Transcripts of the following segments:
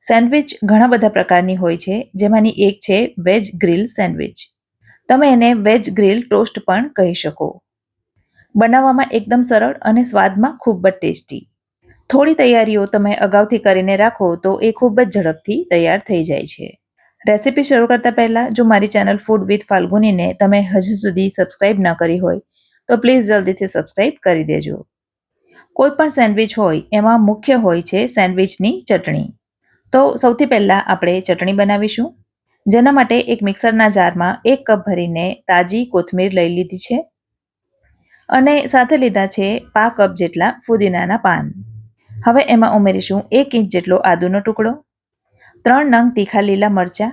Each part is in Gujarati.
સેન્ડવિચ ઘણા બધા પ્રકારની હોય છે, જેમાંની એક છે વેજ ગ્રીલ સેન્ડવિચ. તમે એને વેજ ગ્રીલ ટોસ્ટ પણ કહી શકો. બનાવવામાં એકદમ સરળ અને સ્વાદમાં ખૂબ જ ટેસ્ટી. થોડી તૈયારીઓ તમે અગાઉથી કરીને રાખો તો એ ખૂબ જ ઝડપથી તૈયાર થઈ જાય છે. રેસીપી શરૂ કરતા પહેલાં જો મારી ચેનલ ફૂડ વિથ ફાલ્ગુનીને તમે હજુ સુધી સબસ્ક્રાઇબ ન કરી હોય તો પ્લીઝ જલ્દીથી સબસ્ક્રાઇબ કરી દેજો. કોઈ પણ સેન્ડવિચ હોય એમાં મુખ્ય હોય છે સેન્ડવિચની ચટણી. તો સૌથી પહેલાં આપણે ચટણી બનાવીશું. જેના માટે એક મિક્સરના જારમાં 1 કપ ભરીને તાજી કોથમીર લઈ લીધી છે અને સાથે લીધા છે 1/2 કપ જેટલા ફુદીનાના પાન. હવે એમાં ઉમેરીશું 1 ઇંચ જેટલો આદુનો ટુકડો, 3 નંગ તીખા લીલા મરચાં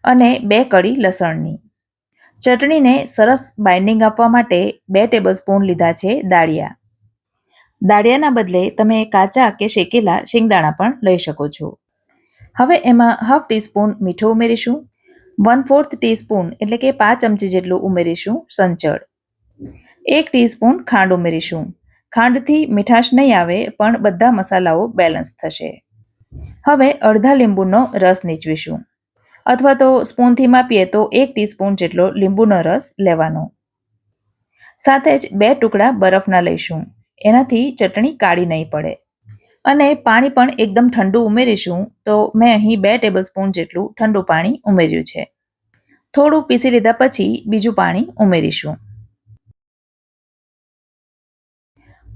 અને 2 કળી લસણની. ચટણીને સરસ બાઇન્ડિંગ આપવા માટે 2 ટેબલસ્પૂન લીધા છે દાળિયા. દાળિયાના બદલે તમે કાચા કે શેકેલા શિંગદાણા પણ લઈ શકો છો. હવે એમાં 1/2 ટીસ્પૂન મીઠું ઉમેરીશું. 1/4 ટીસ્પૂન એટલે કે 5 ચમચી જેટલું ઉમેરીશું સંચળ. 1 ટીસ્પૂન ખાંડ ઉમેરીશું. ખાંડથી મીઠાશ નહીં આવે પણ બધા મસાલાઓ બેલેન્સ થશે. હવે અડધા લીંબુનો રસ નીચવીશું અથવા તો સ્પૂનથી માપીએ તો 1 ટીસ્પૂન જેટલો લીંબુનો રસ લેવાનો. સાથે જ 2 ટુકડા બરફના લઈશું. એનાથી ચટણી કાળી નહીં પડે. અને પાણી પણ એકદમ ઠંડુ ઉમેરીશું તો મેં અહીં 2 ટેબલસ્પૂન જેટલું ઠંડુ પાણી ઉમેર્યું છે. થોડું પીસી લીધા પછી બીજું પાણી ઉમેરીશું.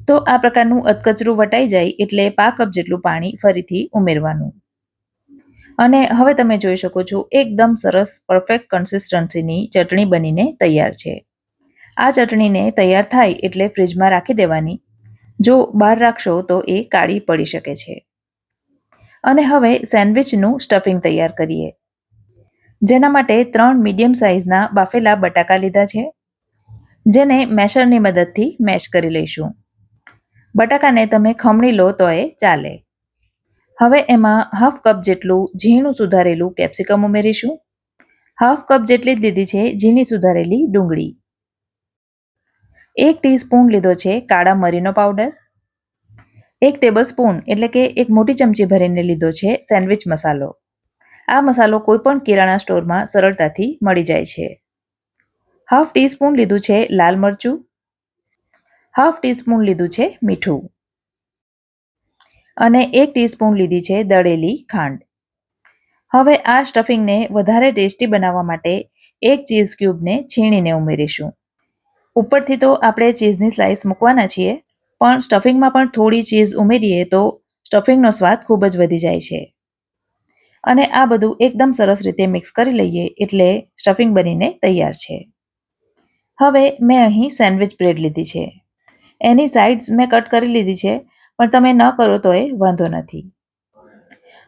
તો આ પ્રકારનું અધકચરું વટાઈ જાય એટલે 1/2 કપ જેટલું પાણી ફરીથી ઉમેરવાનું. અને હવે તમે જોઈ શકો છો એકદમ સરસ પરફેક્ટ કન્સિસ્ટન્સીની ચટણી બનીને તૈયાર છે. આ ચટણીને તૈયાર થાય એટલે ફ્રીજમાં રાખી દેવાની. જો બહાર રાખશો તો એ કાળી પડી શકે છે. અને હવે સેન્ડવિચનું સ્ટફિંગ તૈયાર કરીએ. જેના માટે 3 મીડિયમ સાઇઝના બાફેલા બટાકા લીધા છે, જેને મેશરની મદદથી મેશ કરી લઈશું. બટાકાને તમે ખમણી લો તો એ ચાલે. હવે એમાં 1/2 કપ જેટલું ઝીણું સુધારેલું કેપ્સિકમ ઉમેરીશું. 1/2 કપ જેટલી જ લીધી છે ઝીણી સુધારેલી ડુંગળી. 1 ટીસ્પૂન લીધો છે કાળા મરીનો પાવડર. 1 ટેબલસ્પૂન એટલે કે 1 મોટી ચમચી ભરીને લીધો છે સેન્ડવિચ મસાલો. આ મસાલો કોઈ પણ કિરાણા સ્ટોરમાં સરળતાથી મળી જાય છે. 1/2 ટીસ્પૂન લીધું છે લાલ મરચું. 1/2 ટીસ્પૂન લીધું છે મીઠું. અને 1 ટીસ્પૂન લીધી છે દળેલી ખાંડ. હવે આ સ્ટફિંગને વધારે ટેસ્ટી બનાવવા માટે 1 ચીઝ ક્યુબને છીણીને ઉમેરીશું. ઉપરથી તો આપણે ચીઝની સ્લાઇસ મૂકવાના છીએ, પણ સ્ટફિંગમાં પણ થોડી ચીઝ ઉમેરીએ તો સ્ટફિંગનો સ્વાદ ખૂબ જ વધી જાય છે. અને આ બધું એકદમ સરસ રીતે મિક્સ કરી લઈએ એટલે સ્ટફિંગ બનીને તૈયાર છે. હવે મેં અહીં સેન્ડવિચ બ્રેડ લીધી છે. એની સાઇડ્સ મેં કટ કરી લીધી છે, પણ તમે ન કરો તો એ વાંધો નથી.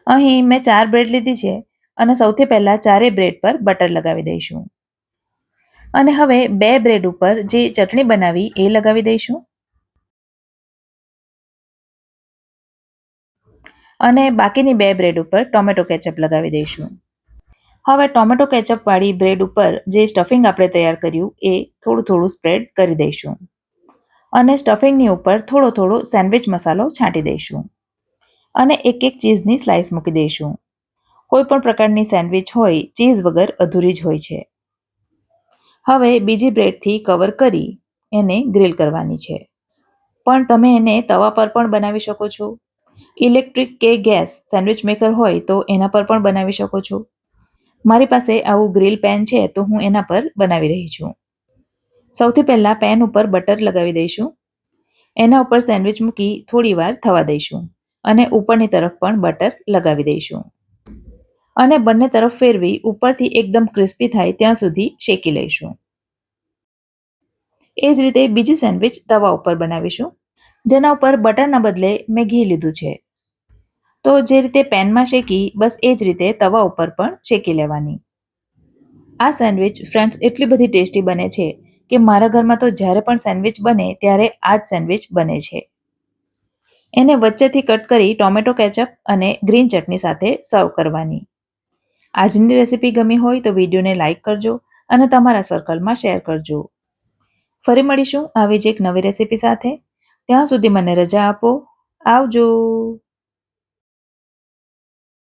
અહીં મેં 4 બ્રેડ લીધી છે અને સૌથી પહેલાં ચારેય બ્રેડ પર બટર લગાવી દઈશું. અને હવે 2 બ્રેડ ઉપર જે ચટણી બનાવી એ લગાવી દઈશું. અને બાકીની 2 બ્રેડ ઉપર ટોમેટો કેચઅપ લગાવી દઈશું. હવે ટોમેટો કેચઅપવાળી બ્રેડ ઉપર જે સ્ટફિંગ આપણે તૈયાર કર્યું એ થોડું થોડું સ્પ્રેડ કરી દઈશું. અને સ્ટફિંગની ઉપર થોડો થોડો સેન્ડવિચ મસાલો છાંટી દઈશું. અને એક ચીઝની સ્લાઇસ મૂકી દઈશું. કોઈ પણ પ્રકારની સેન્ડવિચ હોય ચીઝ વગર અધૂરી જ હોય છે. હવે બીજી બ્રેડથી કવર કરી એને ગ્રીલ કરવાની છે. પણ તમે એને તવા પર પણ બનાવી શકો છો. ઇલેક્ટ્રિક કે ગેસ સેન્ડવિચ મેકર હોય તો એના પર પણ બનાવી શકો છો. મારી પાસે આવું ગ્રીલ પેન છે તો હું એના પર બનાવી રહી છું. સૌથી પહેલાં પેન ઉપર બટર લગાવી દઈશું. એના ઉપર સેન્ડવિચ મૂકી થોડી વાર થવા દઈશું અને ઉપરની તરફ પણ બટર લગાવી દઈશું. અને બંને તરફ ફેરવી ઉપરથી એકદમ ક્રિસ્પી થાય ત્યાં સુધી શેકી લઈશું. એ જ રીતે બીજી સેન્ડવિચ તવા ઉપર બનાવીશું, જેના ઉપર બટરના બદલે મેં ઘી લીધું છે. તો જે રીતે પેનમાં શેકી બસ એ જ રીતે તવા ઉપર પણ શેકી લેવાની. આ સેન્ડવિચ ફ્રેન્ડ્સ એટલી બધી ટેસ્ટી બને છે કે મારા ઘરમાં તો જ્યારે પણ સેન્ડવિચ બને ત્યારે આ જ સેન્ડવિચ બને છે. એને વચ્ચેથી કટ કરી ટોમેટો કેચઅપ અને ગ્રીન ચટણી સાથે સર્વ કરવાની. આજની રેસીપી ગમી હોય તો વિડીયોને લાઇક કરજો અને તમારા સર્કલમાં શેર કરજો. ફરી મળીશું આવી જ એક નવી રેસીપી સાથે. ત્યાં સુધી મને રજા આપો. આવજો.